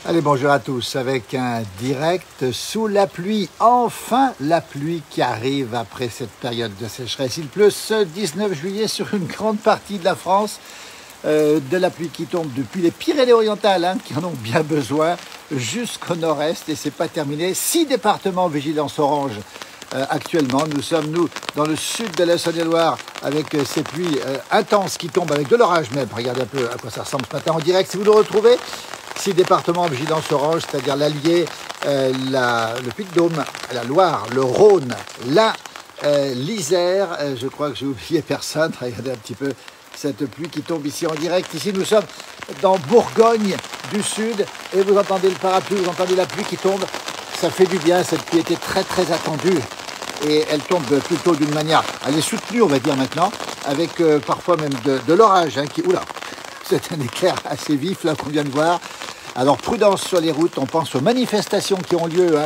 Allez, bonjour à tous, avec un direct sous la pluie. Enfin, la pluie qui arrive après cette période de sécheresse. Il pleut ce 19 juillet sur une grande partie de la France. De la pluie qui tombe depuis les Pyrénées-Orientales, qui en ont bien besoin, jusqu'au nord-est, et c'est pas terminé. 6 départements vigilance orange actuellement. Nous sommes, dans le sud de la Saône-et-Loire, avec ces pluies intenses qui tombent, avec de l'orage même. Regardez un peu à quoi ça ressemble ce matin en direct. Si vous nous retrouvez, 6 départements en vigilance orange, c'est-à-dire l'Allier, le Puy-de-Dôme, la Loire, le Rhône, l'Isère. Je crois que j'ai oublié personne. Regardez un petit peu cette pluie qui tombe ici en direct. Ici, nous sommes dans Bourgogne du Sud et vous entendez le parapluie, vous entendez la pluie qui tombe. Ça fait du bien. Cette pluie était très très attendue et elle tombe plutôt d'une manière, elle est soutenue, on va dire maintenant, avec parfois même de l'orage. Oula, c'est un éclair assez vif là qu'on vient de voir. Alors prudence sur les routes, on pense aux manifestations qui ont lieu,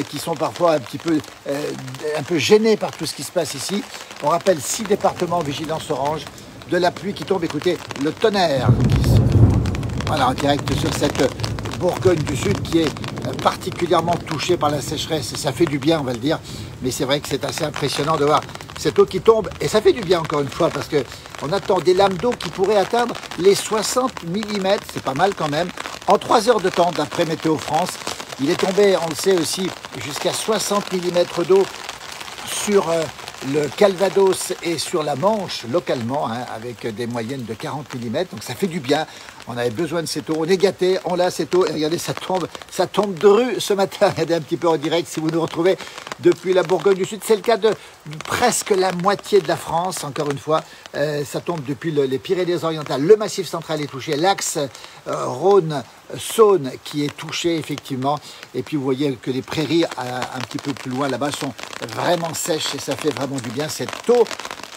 qui sont parfois un peu gênées par tout ce qui se passe ici. On rappelle 6 départements en vigilance orange, de la pluie qui tombe, écoutez, le tonnerre, voilà, en direct sur cette Bourgogne du Sud qui est particulièrement touchée par la sécheresse. Et ça fait du bien, on va le dire, mais c'est vrai que c'est assez impressionnant de voir cette eau qui tombe, et ça fait du bien encore une fois, parce qu'on attend des lames d'eau qui pourraient atteindre les 60 mm, c'est pas mal quand même, en 3 heures de temps d'après Météo France. Il est tombé, on le sait aussi, jusqu'à 60 mm d'eau sur le Calvados et sur la Manche localement, avec des moyennes de 40 mm, donc ça fait du bien. On avait besoin de cette eau, on est gâtés, on l'a cette eau, et regardez, ça tombe de rue ce matin. Regardez un petit peu en direct si vous nous retrouvez depuis la Bourgogne du Sud. C'est le cas de presque la moitié de la France, encore une fois. Ça tombe depuis les Pyrénées-Orientales, le Massif central est touché, l'axe Rhône-Saône qui est touché effectivement. Et puis vous voyez que les prairies un petit peu plus loin là-bas sont vraiment sèches et ça fait vraiment du bien. Cette eau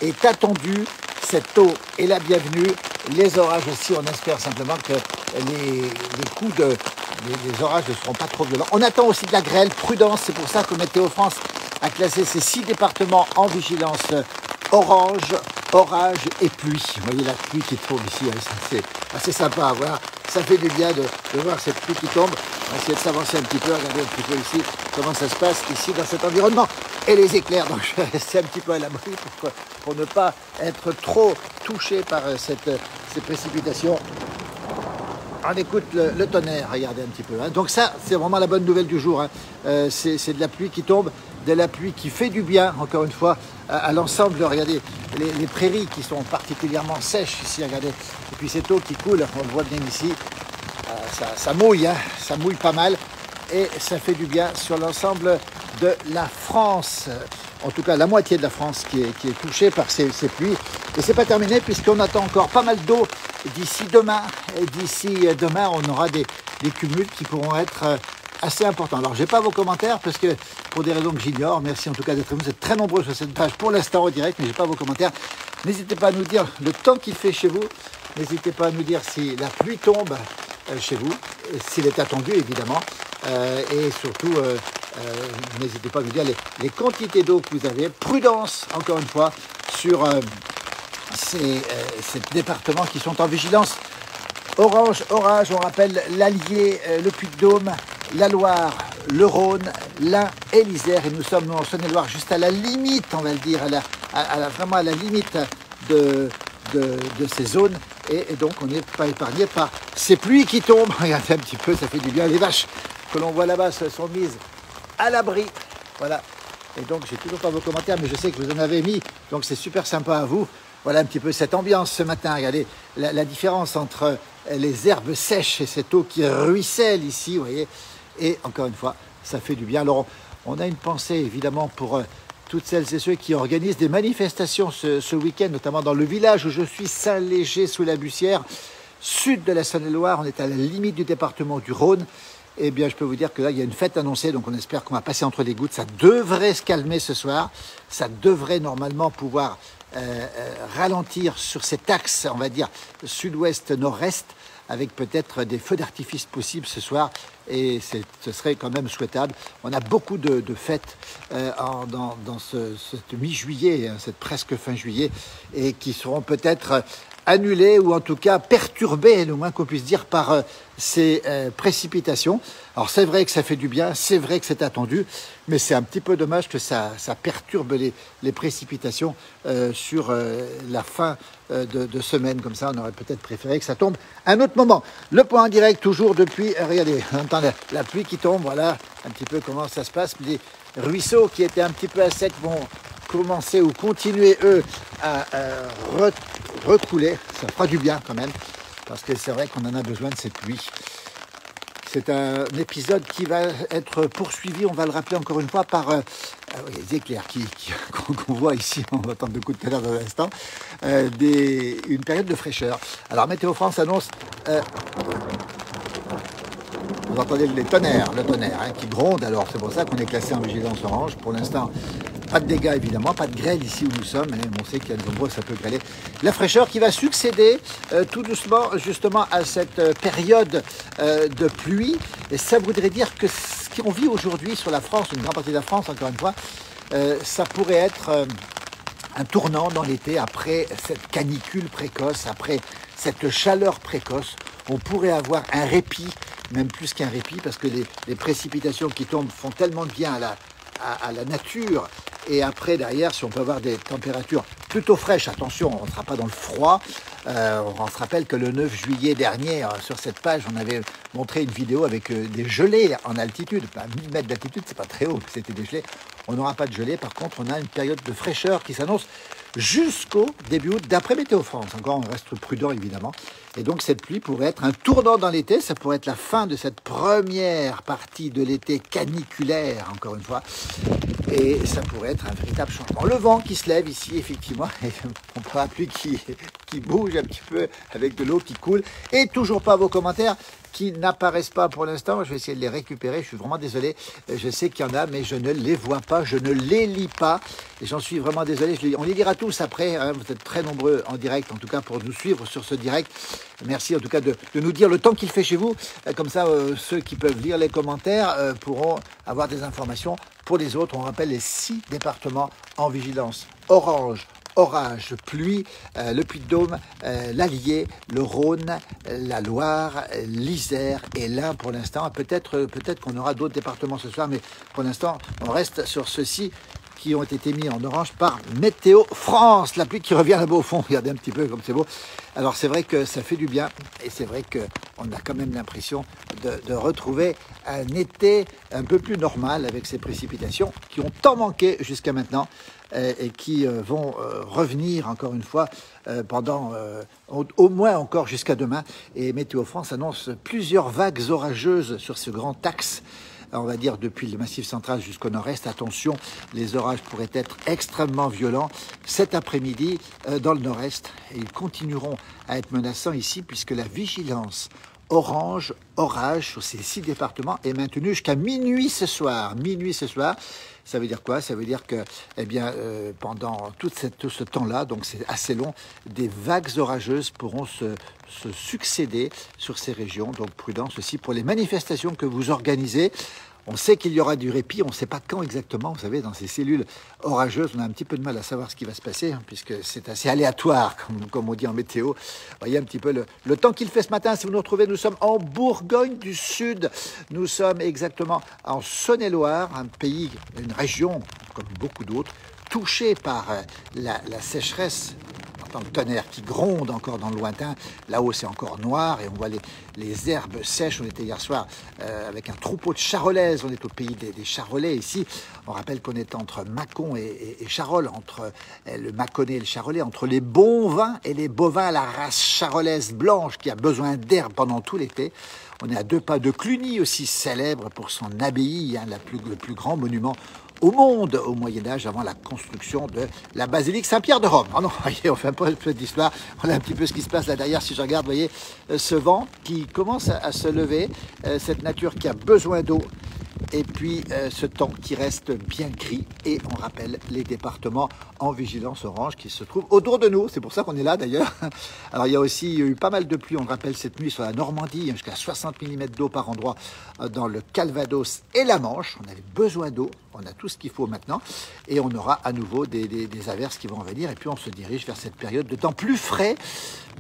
est attendue, cette eau est la bienvenue. Les orages aussi, on espère simplement que les orages ne seront pas trop violents. On attend aussi de la grêle, prudence, c'est pour ça que Météo France a classé ces 6 départements en vigilance orange, orage et pluie. Vous voyez la pluie qui tombe ici, c'est assez sympa à voir. Ça fait du bien de voir cette pluie qui tombe. On va essayer de s'avancer un petit peu, regarder un petit peu ici comment ça se passe ici dans cet environnement. Et les éclairs, donc je vais rester un petit peu à l'abri pour ne pas être trop touché par ces précipitations. On écoute le tonnerre, regardez un petit peu. Donc ça, c'est vraiment la bonne nouvelle du jour. C'est de la pluie qui tombe, de la pluie qui fait du bien, encore une fois, à l'ensemble. Regardez, les prairies qui sont particulièrement sèches ici, regardez. Et puis cette eau qui coule, on le voit bien ici, ça mouille, ça mouille pas mal. Et ça fait du bien sur l'ensemble de la France. En tout cas, la moitié de la France qui est touchée par ces pluies. Et c'est pas terminé puisqu'on attend encore pas mal d'eau d'ici demain. Et d'ici demain, on aura des cumuls qui pourront être assez importants. Alors, j'ai pas vos commentaires parce que, pour des raisons que j'ignore, merci en tout cas d'être vous. Vous êtes très nombreux sur cette page pour l'instant en direct, mais j'ai pas vos commentaires. N'hésitez pas à nous dire le temps qu'il fait chez vous. N'hésitez pas à nous dire si la pluie tombe chez vous, s'il est attendu évidemment. Et surtout, n'hésitez pas à nous dire les quantités d'eau que vous avez. Prudence, encore une fois, sur ces départements qui sont en vigilance orange, orage. On rappelle l'Allier, le Puy-de-Dôme, la Loire, le Rhône, l'Ain et l'Isère. Et nous sommes en Saône-et-Loire, juste à la limite, on va le dire, vraiment à la limite de ces zones. Et donc, on n'est pas épargné par ces pluies qui tombent. Regardez un petit peu, ça fait du bien. Les vaches que l'on voit là-bas se sont mises à l'abri. Voilà. Et donc, j'ai toujours pas vos commentaires, mais je sais que vous en avez mis. Donc, c'est super sympa à vous. Voilà un petit peu cette ambiance ce matin. Regardez la différence entre les herbes sèches et cette eau qui ruisselle ici, vous voyez. Et encore une fois, ça fait du bien. Alors, on a une pensée, évidemment, pour toutes celles et ceux qui organisent des manifestations ce week-end, notamment dans le village où je suis, Saint-Léger sous la Bussière, sud de la Saône-et-Loire. On est à la limite du département du Rhône. Eh bien, je peux vous dire que là, il y a une fête annoncée, donc on espère qu'on va passer entre les gouttes. Ça devrait se calmer ce soir. Ça devrait normalement pouvoir ralentir sur cet axe, on va dire, sud-ouest-nord-est, avec peut-être des feux d'artifice possibles ce soir. Et ce serait quand même souhaitable. On a beaucoup de fêtes dans cette mi-juillet, cette presque fin juillet, et qui seront peut-être annulé ou en tout cas perturbé, le moins qu'on puisse dire, par ces précipitations. Alors c'est vrai que ça fait du bien, c'est vrai que c'est attendu, mais c'est un petit peu dommage que ça perturbe les précipitations sur la fin de semaine. Comme ça, on aurait peut-être préféré que ça tombe un autre moment. Le point en direct, toujours depuis, regardez, on entend la pluie qui tombe, voilà un petit peu comment ça se passe. Les ruisseaux qui étaient un petit peu à sec vont commencer ou continuer, eux, à recouler. Ça fera du bien quand même, parce que c'est vrai qu'on en a besoin de cette pluie. C'est un épisode qui va être poursuivi, on va le rappeler encore une fois, par les éclairs qu'on voit ici, on va entendre de coups de tonnerre dans l'instant, une période de fraîcheur. Alors Météo France annonce... vous entendez le tonnerre qui gronde, alors c'est pour ça qu'on est classé en vigilance orange. Pour l'instant, pas de dégâts évidemment, pas de grêle ici où nous sommes, mais on sait qu'il y a de nombreux, ça peut grêler. La fraîcheur qui va succéder tout doucement justement à cette période de pluie. Et ça voudrait dire que ce qu'on vit aujourd'hui sur la France, une grande partie de la France encore une fois, ça pourrait être un tournant dans l'été après cette canicule précoce, après cette chaleur précoce. On pourrait avoir un répit, même plus qu'un répit, parce que les précipitations qui tombent font tellement de bien à la nature. Et après, derrière, si on peut avoir des températures plutôt fraîches, attention, on ne sera pas dans le froid. On se rappelle que le 9 juillet dernier, sur cette page, on avait montré une vidéo avec des gelées en altitude. À 1000 mètres d'altitude, c'est pas très haut, c'était des gelées. On n'aura pas de gelée. Par contre, on a une période de fraîcheur qui s'annonce jusqu'au début août, d'après Météo France. Encore, on reste prudent, évidemment. Et donc, cette pluie pourrait être un tournant dans l'été. Ça pourrait être la fin de cette première partie de l'été caniculaire, encore une fois. Et ça pourrait être un véritable changement. Le vent qui se lève ici, effectivement, et on peut la pluie qui bouge un petit peu avec de l'eau qui coule. Et toujours pas vos commentaires qui n'apparaissent pas pour l'instant. Je vais essayer de les récupérer. Je suis vraiment désolé. Je sais qu'il y en a, mais je ne les vois pas. Je ne les lis pas. Et j'en suis vraiment désolé. On les lira tous après. Hein. Vous êtes très nombreux en direct, en tout cas, pour nous suivre sur ce direct. Merci en tout cas de nous dire le temps qu'il fait chez vous. Comme ça, ceux qui peuvent lire les commentaires pourront avoir des informations. Pour les autres, on rappelle les 6 départements en vigilance orange, orage, pluie, le Puy-de-Dôme, l'Allier, le Rhône, la Loire, l'Isère et l'Ain pour l'instant. Peut-être qu'on aura d'autres départements ce soir, mais pour l'instant, on reste sur ceux-ci qui ont été mis en orange par Météo France. La pluie qui revient là-bas au fond, regardez un petit peu comme c'est beau. Alors c'est vrai que ça fait du bien et c'est vrai qu'on a quand même l'impression de retrouver un été un peu plus normal avec ces précipitations qui ont tant manqué jusqu'à maintenant et qui vont revenir encore une fois pendant au moins encore jusqu'à demain. Et Météo France annonce plusieurs vagues orageuses sur ce grand axe. On va dire depuis le Massif central jusqu'au nord-est. Attention, les orages pourraient être extrêmement violents cet après-midi dans le nord-est. Et ils continueront à être menaçants ici puisque la vigilance orange, orage sur ces 6 départements est maintenue jusqu'à minuit ce soir. Minuit ce soir. Ça veut dire quoi? Ça veut dire que, eh bien, pendant tout ce temps-là, donc c'est assez long, des vagues orageuses pourront se succéder sur ces régions. Donc prudence aussi pour les manifestations que vous organisez. On sait qu'il y aura du répit, on ne sait pas quand exactement. Vous savez, dans ces cellules orageuses, on a un petit peu de mal à savoir ce qui va se passer, hein, puisque c'est assez aléatoire, comme on dit en météo. Voyez un petit peu le temps qu'il fait ce matin. Si vous nous retrouvez, nous sommes en Bourgogne du Sud. Nous sommes exactement en Saône-et-Loire, un pays, une région, comme beaucoup d'autres, touchée par la sécheresse. Le tonnerre qui gronde encore dans le lointain. Là-haut, c'est encore noir et on voit les herbes sèches. On était hier soir avec un troupeau de charolaises. On est au pays des charolais ici. On rappelle qu'on est entre Mâcon et Charolles, entre le Mâconnais et le Charolais, entre les bons vins et les bovins à la race charolaise blanche qui a besoin d'herbe pendant tout l'été. On est à 2 pas de Cluny, aussi célèbre pour son abbaye, hein, le plus grand monument au monde au Moyen-Âge, avant la construction de la basilique Saint-Pierre de Rome. Oh non, voyez, on fait un peu d'histoire, on a un petit peu ce qui se passe là derrière, si je regarde, vous voyez, ce vent qui commence à se lever, cette nature qui a besoin d'eau, Et puis ce temps qui reste bien gris. Et on rappelle les départements en vigilance orange qui se trouvent autour de nous. C'est pour ça qu'on est là d'ailleurs. Alors il y a aussi eu pas mal de pluie, on le rappelle, cette nuit sur la Normandie, jusqu'à 60 mm d'eau par endroit dans le Calvados et la Manche. On avait besoin d'eau, on a tout ce qu'il faut maintenant. Et on aura à nouveau des averses qui vont venir. Et puis on se dirige vers cette période de temps plus frais,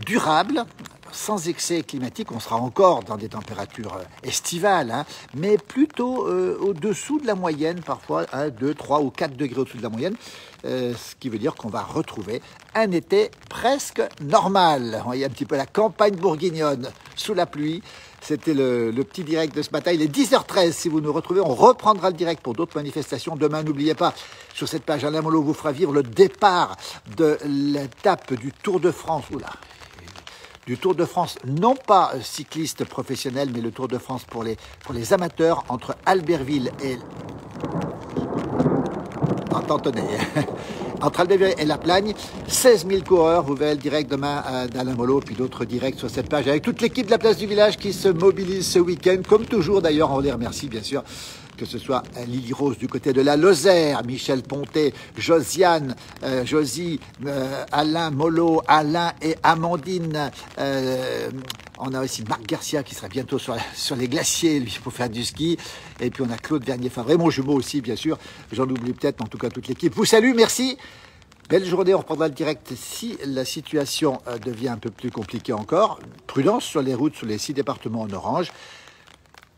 durable, sans excès climatique. On sera encore dans des températures estivales, hein, mais plutôt au-dessous de la moyenne, parfois 1, 2, 3 ou 4 degrés au-dessus de la moyenne, ce qui veut dire qu'on va retrouver un été presque normal. Vous voyez un petit peu la campagne bourguignonne sous la pluie. C'était le petit direct de ce matin. Il est 10h13. Si vous nous retrouvez, on reprendra le direct pour d'autres manifestations. Demain, n'oubliez pas, sur cette page, Alain Mollo vous fera vivre le départ de l'étape du Tour de France. Oula, du Tour de France, non pas cycliste professionnel, mais le Tour de France pour les amateurs entre Albertville et... Attendez, entre Albertville et La Plagne, 16 000 coureurs. Vous verrez le direct demain d'Alain Mollo, puis d'autres directs sur cette page, avec toute l'équipe de la Place du Village qui se mobilise ce week-end, comme toujours d'ailleurs. On les remercie bien sûr, que ce soit Lily Rose du côté de la Lozère, Michel Pontet, Josiane, Josie, Alain Mollo, Alain et Amandine. On a aussi Marc Garcia qui sera bientôt sur les glaciers, lui, pour faire du ski. Et puis on a Claude Vernier-Favre, mon jumeau aussi, bien sûr. J'en oublie peut-être, en tout cas toute l'équipe. Vous salue, merci. Belle journée, on reprendra le direct si la situation devient un peu plus compliquée encore. Prudence sur les routes, sur les 6 départements en orange.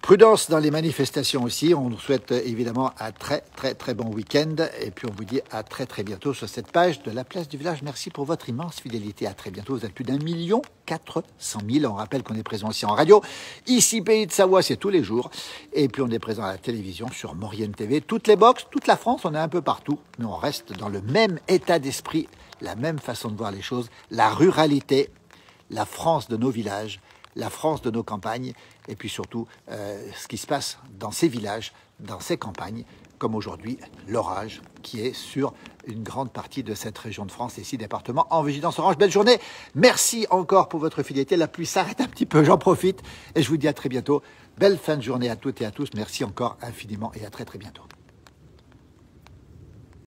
Prudence dans les manifestations aussi. On nous souhaite évidemment un très bon week-end. Et puis on vous dit à très bientôt sur cette page de la Place du Village. Merci pour votre immense fidélité. À très bientôt. Vous êtes plus d'1 400 000. On rappelle qu'on est présent aussi en radio. Ici, Pays de Savoie, c'est tous les jours. Et puis on est présent à la télévision sur Maurienne TV. Toutes les boxes, toute la France, on est un peu partout. Mais on reste dans le même état d'esprit, la même façon de voir les choses. La ruralité, la France de nos villages, la France de nos campagnes, et puis surtout ce qui se passe dans ces villages, dans ces campagnes, comme aujourd'hui l'orage qui est sur une grande partie de cette région de France, les 6 départements en vigilance orange. Belle journée, merci encore pour votre fidélité. La pluie s'arrête un petit peu, j'en profite, et je vous dis à très bientôt. Belle fin de journée à toutes et à tous, merci encore infiniment et à très bientôt.